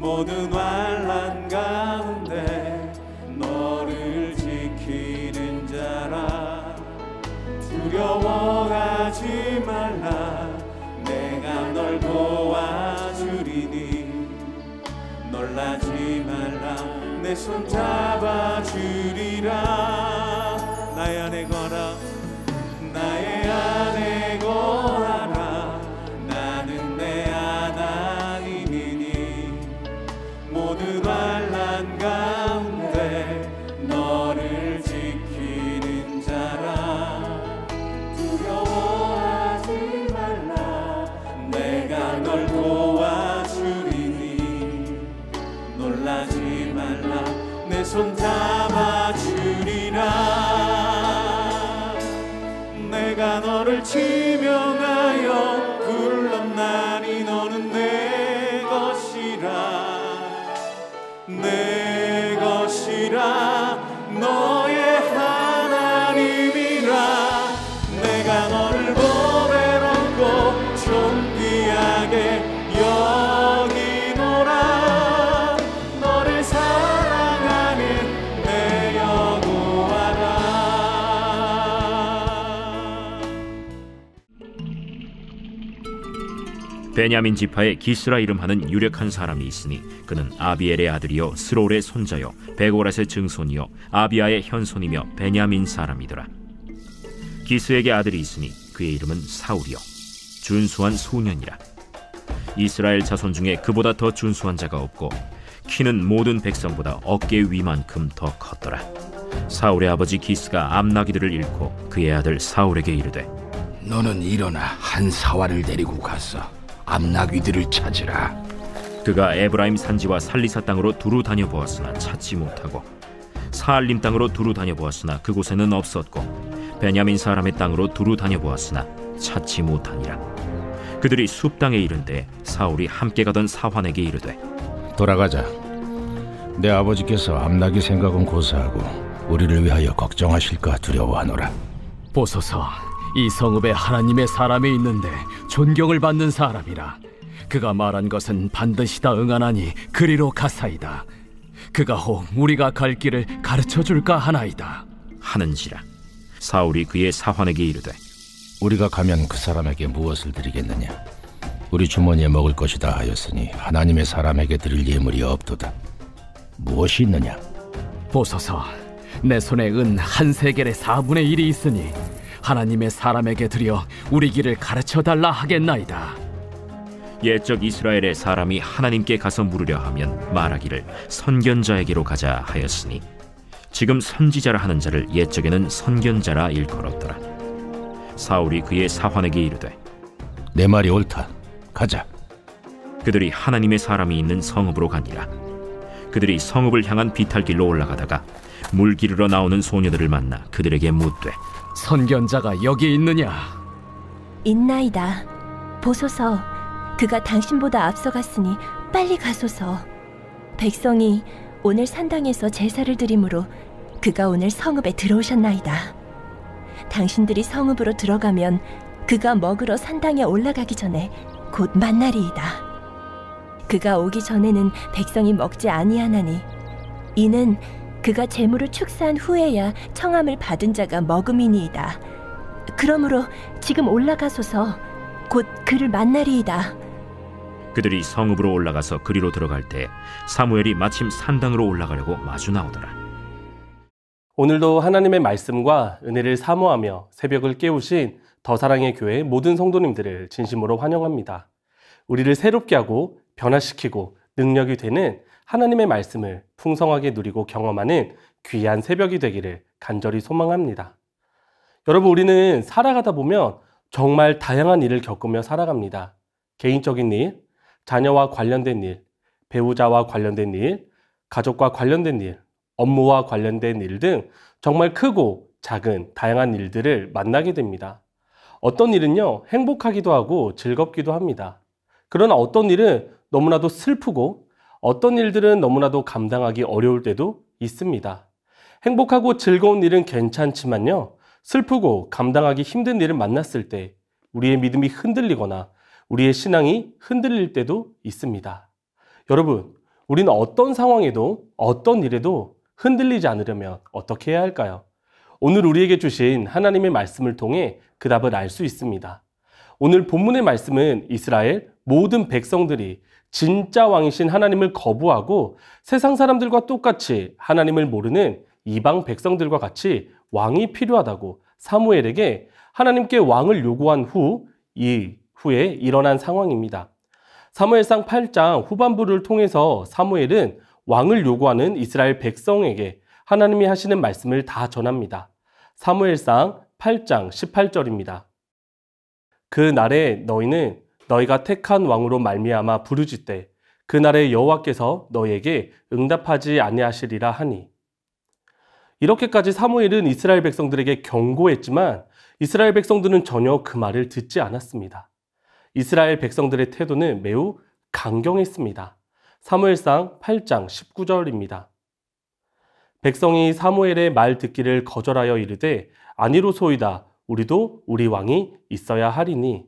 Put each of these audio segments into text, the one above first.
모든 환난 가운데 너를 지키는 자라. 두려워하지 말라. 내가 널 도와주리니. 놀라지 말라. 내 손 잡아주리라. 나의 안에 거하라. 나의 안에 거하라. 나는 내 하나님이니. 모든 환난 가운데 너를 지키는 자라. 두려워하지 말라. 내가 널 도와주리니. 놀라지 말라. 내 손 잡아주리라. 내가 너를 지명하여 불렀나니 너는 내 것이라. 내 것이라. 너의 하나님이라. 내가 너를 보배롭고 존귀하게 여기노라. 너를 사랑하는 내 여호와라. 베냐민 지파의 기스라 이름하는 유력한 사람이 있으니 그는 아비엘의 아들이요 스롤의 손자요 베고랏의 증손이요 아비아의 현손이며 베냐민 사람이더라. 기스에게 아들이 있으니 그의 이름은 사울이요 준수한 소년이라. 이스라엘 자손 중에 그보다 더 준수한 자가 없고 키는 모든 백성보다 어깨 위만큼 더 컸더라. 사울의 아버지 기스가 암나기들을 잃고 그의 아들 사울에게 이르되, 너는 일어나 한 사활을 데리고 가서 암나귀들을 찾으라. 그가 에브라임 산지와 살리사 땅으로 두루 다녀보았으나 찾지 못하고 사알림 땅으로 두루 다녀보았으나 그곳에는 없었고 베냐민 사람의 땅으로 두루 다녀보았으나 찾지 못하니라. 그들이 숲 땅에 이른데 사울이 함께 가던 사환에게 이르되, 돌아가자. 내 아버지께서 암나귀 생각은 고사하고 우리를 위하여 걱정하실까 두려워하노라. 보소서, 이 성읍에 하나님의 사람이 있는데 존경을 받는 사람이라. 그가 말한 것은 반드시 다 응하나니 그리로 가사이다. 그가 혹 우리가 갈 길을 가르쳐 줄까 하나이다 하는지라. 사울이 그의 사환에게 이르되, 우리가 가면 그 사람에게 무엇을 드리겠느냐? 우리 주머니에 먹을 것이다 하였으니 하나님의 사람에게 드릴 예물이 없도다. 무엇이 있느냐? 보소서, 내 손에 은 한 세겔의 4분의 1이 있으니 하나님의 사람에게 드려 우리 길을 가르쳐달라 하겠나이다. 옛적 이스라엘의 사람이 하나님께 가서 물으려 하면 말하기를 선견자에게로 가자 하였으니 지금 선지자라 하는 자를 옛적에는 선견자라 일컬었더라. 사울이 그의 사환에게 이르되, 내 말이 옳다. 가자. 그들이 하나님의 사람이 있는 성읍으로 가니라. 그들이 성읍을 향한 비탈길로 올라가다가 물 기르러 나오는 소녀들을 만나 그들에게 묻되, 선견자가 여기 있느냐? 있나이다. 보소서, 그가 당신보다 앞서갔으니 빨리 가소서. 백성이 오늘 산당에서 제사를 드리므로 그가 오늘 성읍에 들어오셨나이다. 당신들이 성읍으로 들어가면 그가 먹으러 산당에 올라가기 전에 곧 만나리이다. 그가 오기 전에는 백성이 먹지 아니하나니 이는 그가 재물을 축사한 후에야 청함을 받은 자가 먹음이니이다. 그러므로 지금 올라가소서. 곧 그를 만나리이다. 그들이 성읍으로 올라가서 그리로 들어갈 때 사무엘이 마침 산당으로 올라가려고 마주 나오더라. 오늘도 하나님의 말씀과 은혜를 사모하며 새벽을 깨우신 더 사랑의 교회 모든 성도님들을 진심으로 환영합니다. 우리를 새롭게 하고 변화시키고 능력이 되는 하나님의 말씀을 풍성하게 누리고 경험하는 귀한 새벽이 되기를 간절히 소망합니다. 여러분, 우리는 살아가다 보면 정말 다양한 일을 겪으며 살아갑니다. 개인적인 일, 자녀와 관련된 일, 배우자와 관련된 일, 가족과 관련된 일, 업무와 관련된 일 등 정말 크고 작은 다양한 일들을 만나게 됩니다. 어떤 일은요, 행복하기도 하고 즐겁기도 합니다. 그러나 어떤 일은 너무나도 슬프고 어떤 일들은 너무나도 감당하기 어려울 때도 있습니다. 행복하고 즐거운 일은 괜찮지만요, 슬프고 감당하기 힘든 일을 만났을 때 우리의 믿음이 흔들리거나 우리의 신앙이 흔들릴 때도 있습니다. 여러분, 우리는 어떤 상황에도 어떤 일에도 흔들리지 않으려면 어떻게 해야 할까요? 오늘 우리에게 주신 하나님의 말씀을 통해 그 답을 알 수 있습니다. 오늘 본문의 말씀은 이스라엘 모든 백성들이 진짜 왕이신 하나님을 거부하고 세상 사람들과 똑같이 하나님을 모르는 이방 백성들과 같이 왕이 필요하다고 사무엘에게 하나님께 왕을 요구한 이후에 일어난 상황입니다. 사무엘상 8장 후반부를 통해서 사무엘은 왕을 요구하는 이스라엘 백성에게 하나님이 하시는 말씀을 다 전합니다. 사무엘상 8장 18절입니다. 그 날에 너희는 너희가 택한 왕으로 말미암아 부르짖되 그 날에 여호와께서 너희에게 응답하지 아니하시리라 하니. 이렇게까지 사무엘은 이스라엘 백성들에게 경고했지만 이스라엘 백성들은 전혀 그 말을 듣지 않았습니다. 이스라엘 백성들의 태도는 매우 강경했습니다. 사무엘상 8장 19절입니다. 백성이 사무엘의 말 듣기를 거절하여 이르되 아니로소이다. 우리도 우리 왕이 있어야 하리니.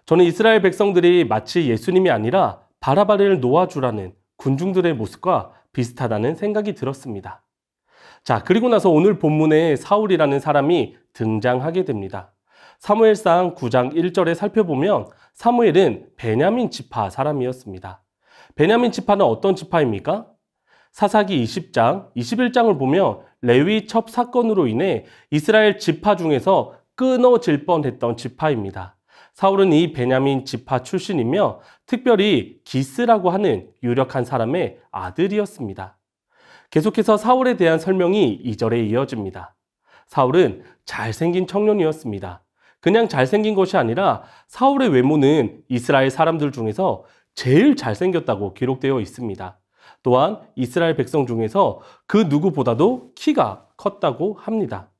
저는 이스라엘 백성들이 마치 예수님이 아니라 바라바를 놓아주라는 군중들의 모습과 비슷하다는 생각이 들었습니다. 자, 그리고 나서 오늘 본문에 사울이라는 사람이 등장하게 됩니다. 사무엘상 9장 1절에 살펴보면 사무엘은 베냐민 지파 사람이었습니다. 베냐민 지파는 어떤 지파입니까? 사사기 20장, 21장을 보면 레위 첩 사건으로 인해 이스라엘 지파 중에서 끊어질 뻔했던 지파입니다. 사울은 이 베냐민 지파 출신이며 특별히 기스라고 하는 유력한 사람의 아들이었습니다. 계속해서 사울에 대한 설명이 2절에 이어집니다. 사울은 잘생긴 청년이었습니다. 그냥 잘생긴 것이 아니라 사울의 외모는 이스라엘 사람들 중에서 제일 잘생겼다고 기록되어 있습니다. 또한 이스라엘 백성 중에서 그 누구보다도 키가 컸다고 합니다.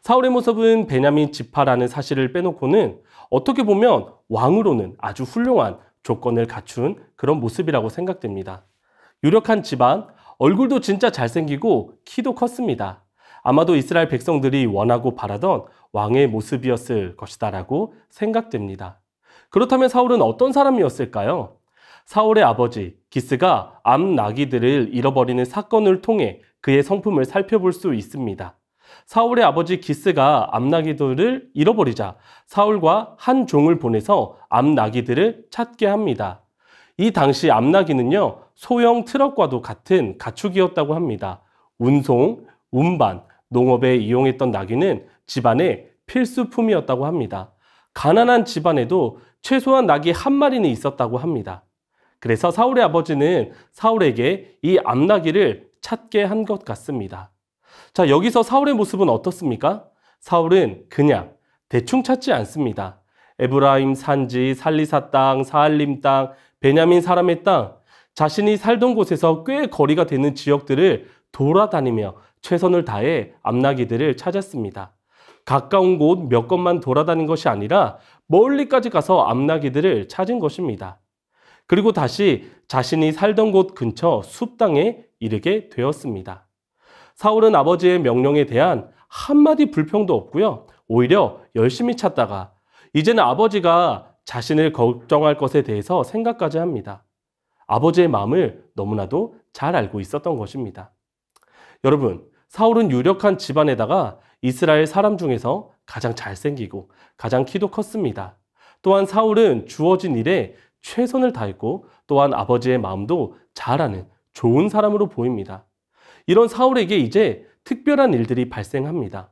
사울의 모습은 베냐민 지파라는 사실을 빼놓고는 어떻게 보면 왕으로는 아주 훌륭한 조건을 갖춘 그런 모습이라고 생각됩니다. 유력한 집안, 얼굴도 진짜 잘생기고 키도 컸습니다. 아마도 이스라엘 백성들이 원하고 바라던 왕의 모습이었을 것이다라고 생각됩니다. 그렇다면 사울은 어떤 사람이었을까요? 사울의 아버지 기스가 암 나귀들을 잃어버리는 사건을 통해 그의 성품을 살펴볼 수 있습니다. 사울의 아버지 기스가 암 나귀들을 잃어버리자 사울과 한 종을 보내서 암 나귀들을 찾게 합니다. 이 당시 암 나귀는요, 소형 트럭과도 같은 가축이었다고 합니다. 운송, 운반, 농업에 이용했던 나귀는 집안의 필수품이었다고 합니다. 가난한 집안에도 최소한 나귀 한 마리는 있었다고 합니다. 그래서 사울의 아버지는 사울에게 이 암나귀를 찾게 한 것 같습니다. 자, 여기서 사울의 모습은 어떻습니까? 사울은 그냥 대충 찾지 않습니다. 에브라임 산지, 살리사 땅, 사알림 땅, 베냐민 사람의 땅, 자신이 살던 곳에서 꽤 거리가 되는 지역들을 돌아다니며 최선을 다해 암나귀들을 찾았습니다. 가까운 곳 몇 곳만 돌아다닌 것이 아니라 멀리까지 가서 암나귀들을 찾은 것입니다. 그리고 다시 자신이 살던 곳 근처 숲땅에 이르게 되었습니다. 사울은 아버지의 명령에 대한 한마디 불평도 없고요. 오히려 열심히 찾다가 이제는 아버지가 자신을 걱정할 것에 대해서 생각까지 합니다. 아버지의 마음을 너무나도 잘 알고 있었던 것입니다. 여러분, 사울은 유력한 집안에다가 이스라엘 사람 중에서 가장 잘생기고 가장 키도 컸습니다. 또한 사울은 주어진 일에 최선을 다했고 또한 아버지의 마음도 잘 아는 좋은 사람으로 보입니다. 이런 사울에게 이제 특별한 일들이 발생합니다.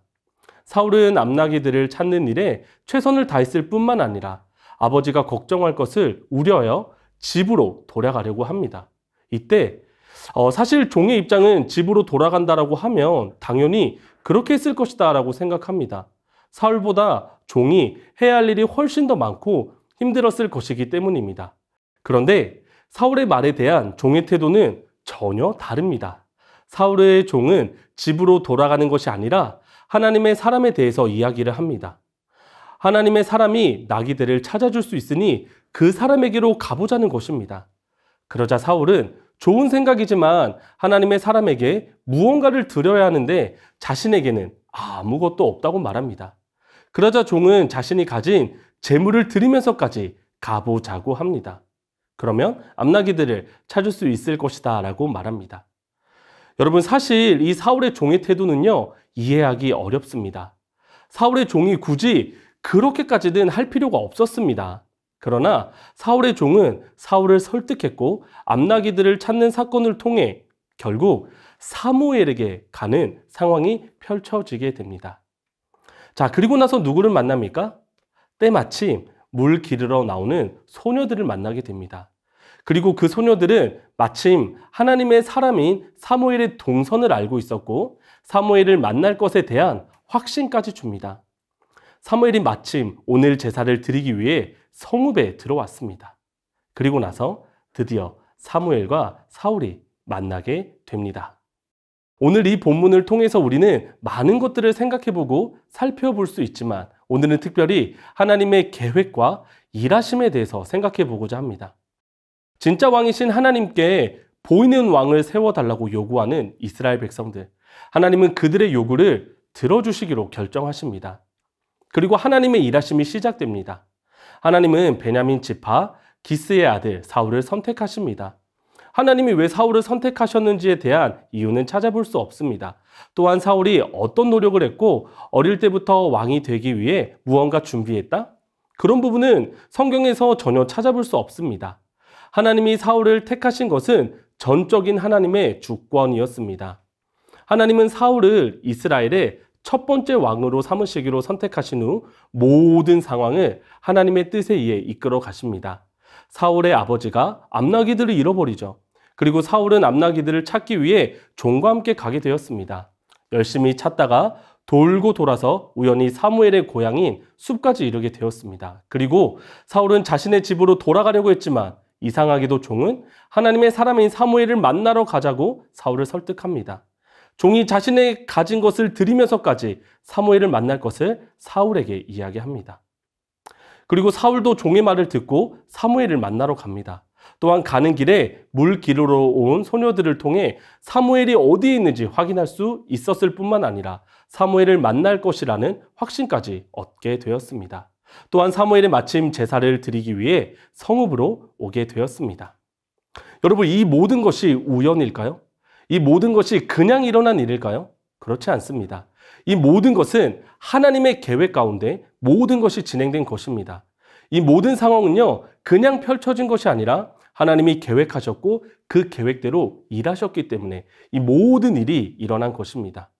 사울은 암나귀들을 찾는 일에 최선을 다했을 뿐만 아니라 아버지가 걱정할 것을 우려하여 집으로 돌아가려고 합니다. 이때 사실 종의 입장은 집으로 돌아간다라고 하면 당연히 그렇게 했을 것이다 라고 생각합니다. 사울보다 종이 해야 할 일이 훨씬 더 많고 힘들었을 것이기 때문입니다. 그런데 사울의 말에 대한 종의 태도는 전혀 다릅니다. 사울의 종은 집으로 돌아가는 것이 아니라 하나님의 사람에 대해서 이야기를 합니다. 하나님의 사람이 나귀들을 찾아줄 수 있으니 그 사람에게로 가보자는 것입니다. 그러자 사울은 좋은 생각이지만 하나님의 사람에게 무언가를 드려야 하는데 자신에게는 아무것도 없다고 말합니다. 그러자 종은 자신이 가진 재물을 드리면서까지 가보자고 합니다. 그러면 암나기들을 찾을 수 있을 것이다 라고 말합니다. 여러분, 사실 이 사울의 종의 태도는요, 이해하기 어렵습니다. 사울의 종이 굳이 그렇게까지는 할 필요가 없었습니다. 그러나 사울의 종은 사울을 설득했고 암나기들을 찾는 사건을 통해 결국 사무엘에게 가는 상황이 펼쳐지게 됩니다. 자, 그리고 나서 누구를 만납니까? 때마침 물 기르러 나오는 소녀들을 만나게 됩니다. 그리고 그 소녀들은 마침 하나님의 사람인 사무엘의 동선을 알고 있었고 사무엘을 만날 것에 대한 확신까지 줍니다. 사무엘이 마침 오늘 제사를 드리기 위해 성읍에 들어왔습니다. 그리고 나서 드디어 사무엘과 사울이 만나게 됩니다. 오늘 이 본문을 통해서 우리는 많은 것들을 생각해보고 살펴볼 수 있지만 오늘은 특별히 하나님의 계획과 일하심에 대해서 생각해보고자 합니다. 진짜 왕이신 하나님께 보이는 왕을 세워달라고 요구하는 이스라엘 백성들. 하나님은 그들의 요구를 들어주시기로 결정하십니다. 그리고 하나님의 일하심이 시작됩니다. 하나님은 베냐민 지파 기스의 아들 사울을 선택하십니다. 하나님이 왜 사울을 선택하셨는지에 대한 이유는 찾아볼 수 없습니다. 또한 사울이 어떤 노력을 했고 어릴 때부터 왕이 되기 위해 무언가 준비했다? 그런 부분은 성경에서 전혀 찾아볼 수 없습니다. 하나님이 사울을 택하신 것은 전적인 하나님의 주권이었습니다. 하나님은 사울을 이스라엘의 첫 번째 왕으로 삼으시기로 선택하신 후 모든 상황을 하나님의 뜻에 의해 이끌어 가십니다. 사울의 아버지가 암나기들을 잃어버리죠. 그리고 사울은 암나기들을 찾기 위해 종과 함께 가게 되었습니다. 열심히 찾다가 돌고 돌아서 우연히 사무엘의 고향인 숲까지 이르게 되었습니다. 그리고 사울은 자신의 집으로 돌아가려고 했지만 이상하게도 종은 하나님의 사람인 사무엘을 만나러 가자고 사울을 설득합니다. 종이 자신의 가진 것을 드리면서까지 사무엘을 만날 것을 사울에게 이야기합니다. 그리고 사울도 종의 말을 듣고 사무엘을 만나러 갑니다. 또한 가는 길에 물 기르러 온 소녀들을 통해 사무엘이 어디에 있는지 확인할 수 있었을 뿐만 아니라 사무엘을 만날 것이라는 확신까지 얻게 되었습니다. 또한 사무엘이 마침 제사를 드리기 위해 성읍으로 오게 되었습니다. 여러분, 이 모든 것이 우연일까요? 이 모든 것이 그냥 일어난 일일까요? 그렇지 않습니다. 이 모든 것은 하나님의 계획 가운데 모든 것이 진행된 것입니다. 이 모든 상황은요, 그냥 펼쳐진 것이 아니라 하나님이 계획하셨고 그 계획대로 일하셨기 때문에 이 모든 일이 일어난 것입니다.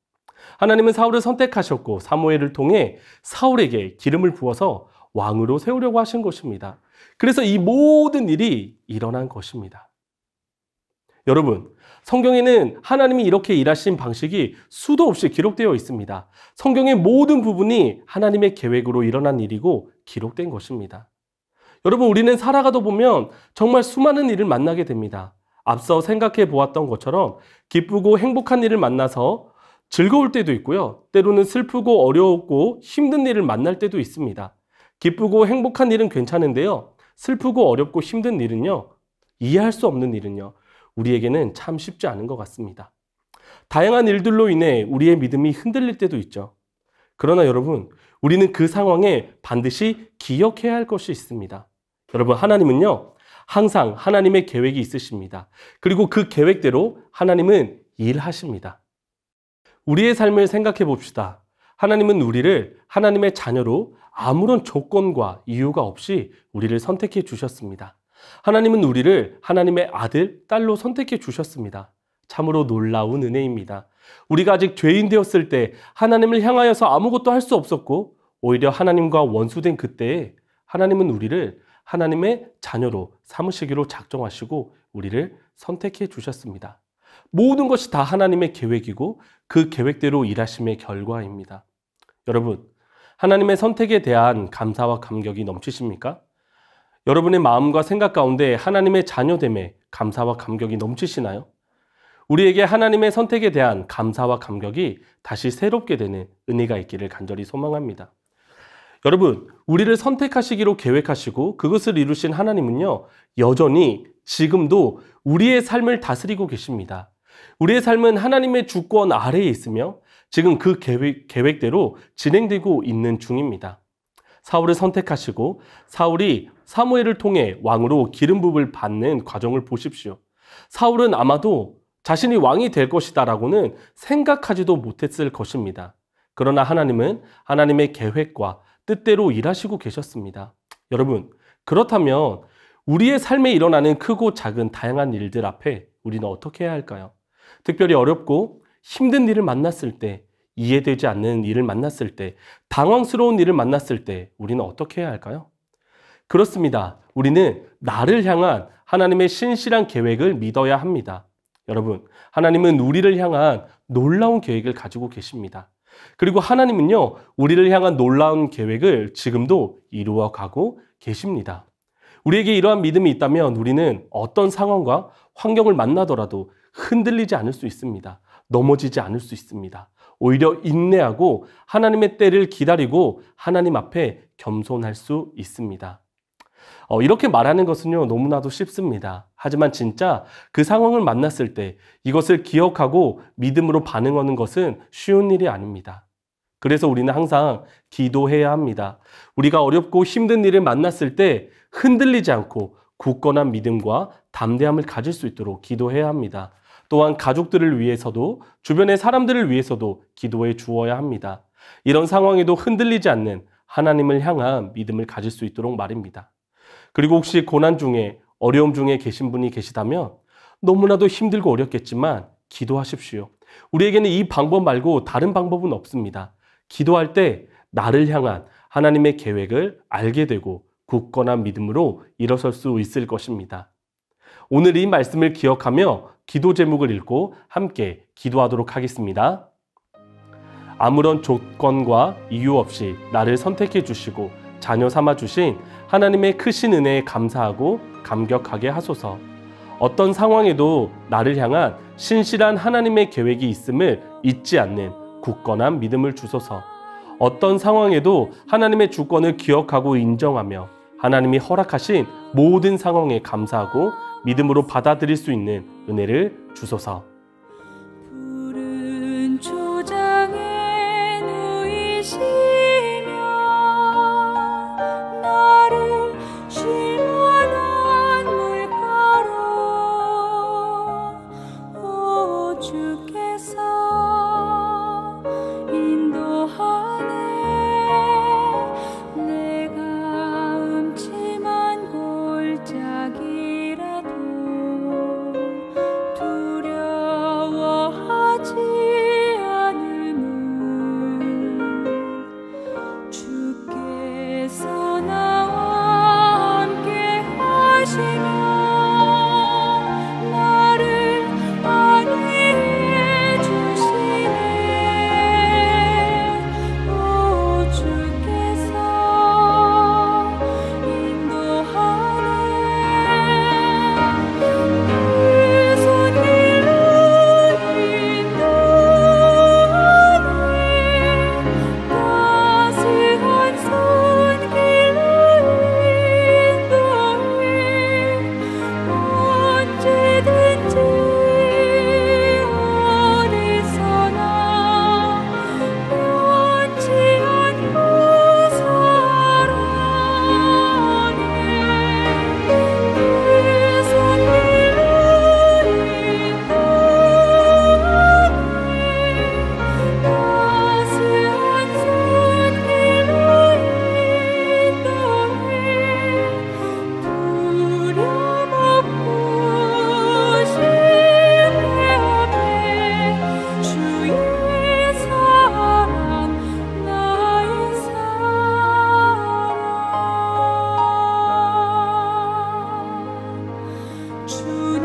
하나님은 사울을 선택하셨고 사무엘을 통해 사울에게 기름을 부어서 왕으로 세우려고 하신 것입니다. 그래서 이 모든 일이 일어난 것입니다. 여러분, 성경에는 하나님이 이렇게 일하신 방식이 수도 없이 기록되어 있습니다. 성경의 모든 부분이 하나님의 계획으로 일어난 일이고 기록된 것입니다. 여러분, 우리는 살아가다 보면 정말 수많은 일을 만나게 됩니다. 앞서 생각해 보았던 것처럼 기쁘고 행복한 일을 만나서 즐거울 때도 있고요. 때로는 슬프고 어려웠고 힘든 일을 만날 때도 있습니다. 기쁘고 행복한 일은 괜찮은데요. 슬프고 어렵고 힘든 일은요. 이해할 수 없는 일은요. 우리에게는 참 쉽지 않은 것 같습니다. 다양한 일들로 인해 우리의 믿음이 흔들릴 때도 있죠. 그러나 여러분, 우리는 그 상황에 반드시 기억해야 할 것이 있습니다. 여러분, 하나님은요, 항상 하나님의 계획이 있으십니다. 그리고 그 계획대로 하나님은 일하십니다. 우리의 삶을 생각해 봅시다. 하나님은 우리를 하나님의 자녀로 아무런 조건과 이유가 없이 우리를 선택해 주셨습니다. 하나님은 우리를 하나님의 아들, 딸로 선택해 주셨습니다. 참으로 놀라운 은혜입니다. 우리가 아직 죄인 되었을 때 하나님을 향하여서 아무것도 할 수 없었고 오히려 하나님과 원수된 그때에 하나님은 우리를 하나님의 자녀로 삼으시기로 작정하시고 우리를 선택해 주셨습니다. 모든 것이 다 하나님의 계획이고 그 계획대로 일하심의 결과입니다. 여러분, 하나님의 선택에 대한 감사와 감격이 넘치십니까? 여러분의 마음과 생각 가운데 하나님의 자녀됨에 감사와 감격이 넘치시나요? 우리에게 하나님의 선택에 대한 감사와 감격이 다시 새롭게 되는 은혜가 있기를 간절히 소망합니다. 여러분, 우리를 선택하시기로 계획하시고 그것을 이루신 하나님은요, 여전히 지금도 우리의 삶을 다스리고 계십니다. 우리의 삶은 하나님의 주권 아래에 있으며 지금 그 계획대로 진행되고 있는 중입니다. 사울을 선택하시고 사울이 사무엘을 통해 왕으로 기름 부음을 받는 과정을 보십시오. 사울은 아마도 자신이 왕이 될 것이다라고는 생각하지도 못했을 것입니다. 그러나 하나님은 하나님의 계획과 뜻대로 일하시고 계셨습니다. 여러분, 그렇다면 우리의 삶에 일어나는 크고 작은 다양한 일들 앞에 우리는 어떻게 해야 할까요? 특별히 어렵고 힘든 일을 만났을 때, 이해되지 않는 일을 만났을 때, 당황스러운 일을 만났을 때 우리는 어떻게 해야 할까요? 그렇습니다. 우리는 나를 향한 하나님의 신실한 계획을 믿어야 합니다. 여러분, 하나님은 우리를 향한 놀라운 계획을 가지고 계십니다. 그리고 하나님은요, 우리를 향한 놀라운 계획을 지금도 이루어가고 계십니다. 우리에게 이러한 믿음이 있다면 우리는 어떤 상황과 환경을 만나더라도 흔들리지 않을 수 있습니다. 넘어지지 않을 수 있습니다. 오히려 인내하고 하나님의 때를 기다리고 하나님 앞에 겸손할 수 있습니다. 이렇게 말하는 것은요, 너무나도 쉽습니다. 하지만 진짜 그 상황을 만났을 때 이것을 기억하고 믿음으로 반응하는 것은 쉬운 일이 아닙니다. 그래서 우리는 항상 기도해야 합니다. 우리가 어렵고 힘든 일을 만났을 때 흔들리지 않고 굳건한 믿음과 담대함을 가질 수 있도록 기도해야 합니다. 또한 가족들을 위해서도 주변의 사람들을 위해서도 기도해 주어야 합니다. 이런 상황에도 흔들리지 않는 하나님을 향한 믿음을 가질 수 있도록 말입니다. 그리고 혹시 고난 중에 어려움 중에 계신 분이 계시다면 너무나도 힘들고 어렵겠지만 기도하십시오. 우리에게는 이 방법 말고 다른 방법은 없습니다. 기도할 때 나를 향한 하나님의 계획을 알게 되고 굳건한 믿음으로 일어설 수 있을 것입니다. 오늘 이 말씀을 기억하며 기도 제목을 읽고 함께 기도하도록 하겠습니다. 아무런 조건과 이유 없이 나를 선택해 주시고 자녀 삼아 주신 하나님의 크신 은혜에 감사하고 감격하게 하소서. 어떤 상황에도 나를 향한 신실한 하나님의 계획이 있음을 잊지 않는 굳건한 믿음을 주소서. 어떤 상황에도 하나님의 주권을 기억하고 인정하며 하나님이 허락하신 모든 상황에 감사하고 믿음으로 받아들일 수 있는 은혜를 주소서. 푸른 초장에 누이시며 나를 시원한 물가로 오 주께서 인도하네. 내가 음침한 골짜기라도 두려워하지 않음은 주께서 나와 함께 하시며 나를 안위해 주시네. 오 주께서 인도하네. 그 손길로 인도하네. 따스한 손길로 인도해. 언제든지 어디서나 변치 않고 사랑해. 그 손길로 인도하네. 따스한 손길로 인도해. 두려움 없고 실패 없네. 주의 사랑 나의 사랑. 주의